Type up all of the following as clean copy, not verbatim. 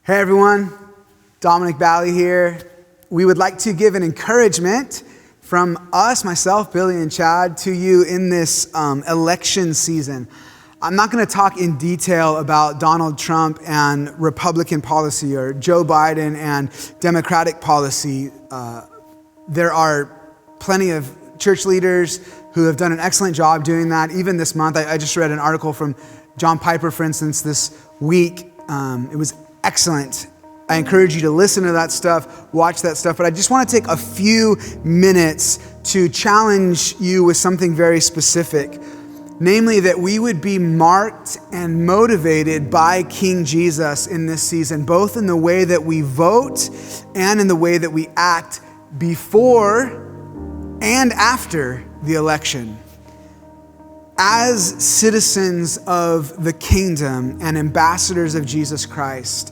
Hey everyone, Dominic Bally here. We would like to give an encouragement from us, myself, Billy, and Chad to you in this election season. I'm not going to talk in detail about Donald Trump and Republican policy or Joe Biden and Democratic policy. There are plenty of church leaders who have done an excellent job doing that. Even this month, I just read an article from John Piper, for instance, this week. It was excellent. I encourage you to listen to that stuff, watch that stuff, but I just want to take a few minutes to challenge you with something very specific, namely that we would be marked and motivated by King Jesus in this season, both in the way that we vote and in the way that we act before and after the election. As citizens of the kingdom and ambassadors of Jesus Christ,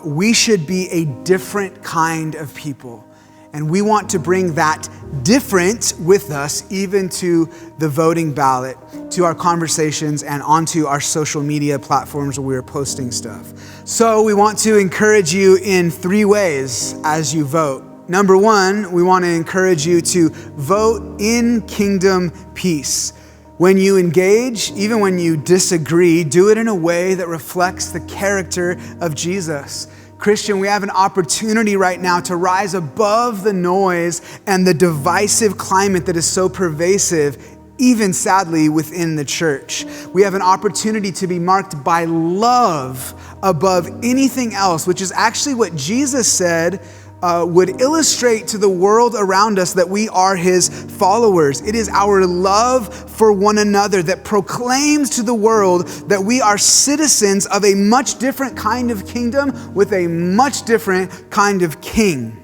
we should be a different kind of people. And we want to bring that different with us even to the voting ballot, to our conversations, and onto our social media platforms where we're posting stuff. So we want to encourage you in 3 ways as you vote. Number 1, we want to encourage you to vote in kingdom peace. When you engage, even when you disagree, do it in a way that reflects the character of Jesus. Christian, we have an opportunity right now to rise above the noise and the divisive climate that is so pervasive, even sadly within the church. We have an opportunity to be marked by love above anything else, which is actually what Jesus said would illustrate to the world around us that we are his followers. It is our love for one another that proclaims to the world that we are citizens of a much different kind of kingdom with a much different kind of king.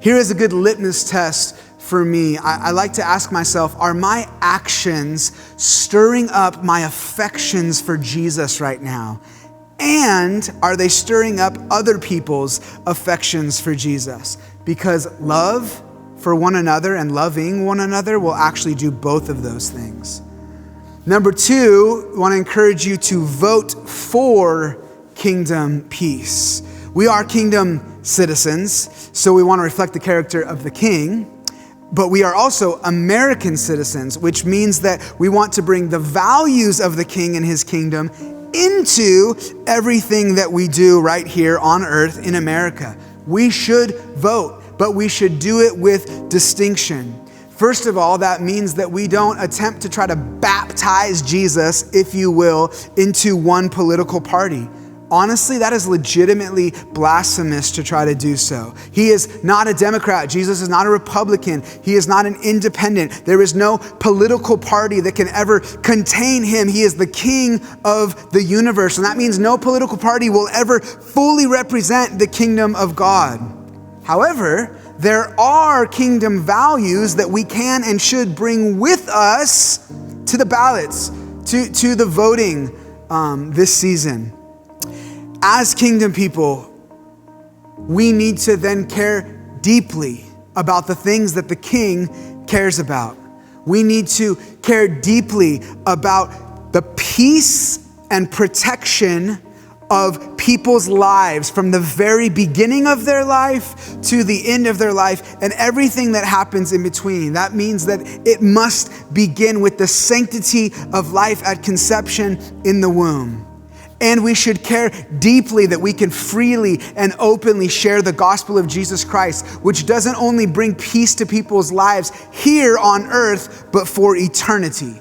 Here is a good litmus test for me. I like to ask myself, are my actions stirring up my affections for Jesus right now? And are they stirring up other people's affections for Jesus? Because love for one another and loving one another will actually do both of those things. Number 2, I want to encourage you to vote for kingdom peace. We are kingdom citizens, so we want to reflect the character of the king. But we are also American citizens, which means that we want to bring the values of the king and his kingdom into everything that we do right here on earth in America. We should vote, but we should do it with distinction. First of all, that means that we don't attempt to try to baptize Jesus, if you will, into one political party. Honestly, that is legitimately blasphemous to try to do so. He is not a Democrat. Jesus is not a Republican. He is not an independent. There is no political party that can ever contain him. He is the king of the universe. And that means no political party will ever fully represent the kingdom of God. However, there are kingdom values that we can and should bring with us to the ballots, to the voting this season. As kingdom people, we need to then care deeply about the things that the king cares about. We need to care deeply about the peace and protection of people's lives from the very beginning of their life to the end of their life and everything that happens in between. That means that it must begin with the sanctity of life at conception in the womb. And we should care deeply that we can freely and openly share the gospel of Jesus Christ, which doesn't only bring peace to people's lives here on earth, but for eternity.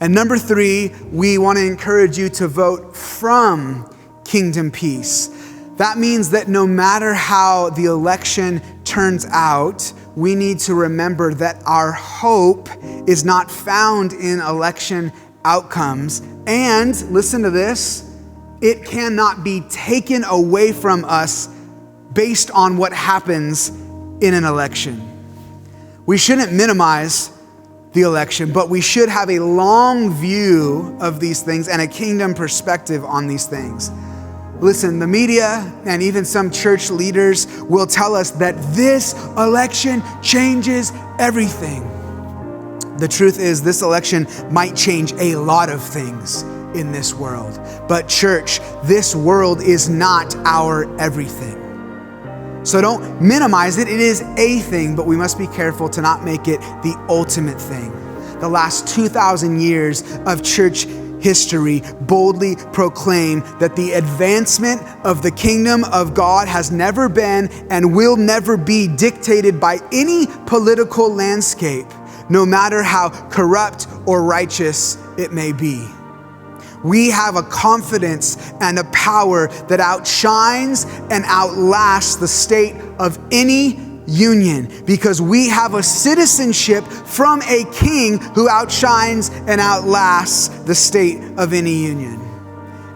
And number 3, we want to encourage you to vote from kingdom peace. That means that no matter how the election turns out, we need to remember that our hope is not found in election outcomes. And listen to this, it cannot be taken away from us based on what happens in an election. We shouldn't minimize the election, but we should have a long view of these things and a kingdom perspective on these things. Listen, the media and even some church leaders will tell us that this election changes everything. The truth is, this election might change a lot of things in this world. But church, this world is not our everything. So don't minimize it. It is a thing, but we must be careful to not make it the ultimate thing. The last 2,000 years of church history boldly proclaim that the advancement of the kingdom of God has never been and will never be dictated by any political landscape, no matter how corrupt or righteous it may be. We have a confidence and a power that outshines and outlasts the state of any union, because we have a citizenship from a king who outshines and outlasts the state of any union.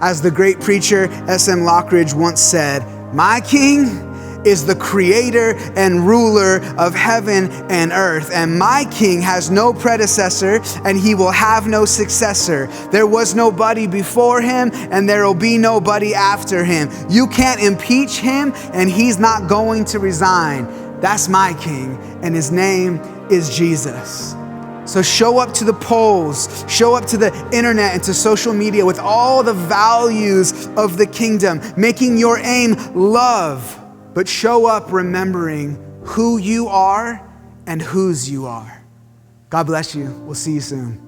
As the great preacher S.M. Lockridge once said, "My king is the creator and ruler of heaven and earth, and my king has no predecessor and he will have no successor. There was nobody before him and there will be nobody after him. You can't impeach him and he's not going to resign. That's my king, and his name is Jesus." So show up to the polls, show up to the internet and to social media with all the values of the kingdom, making your aim love, but show up remembering who you are and whose you are. God bless you. We'll see you soon.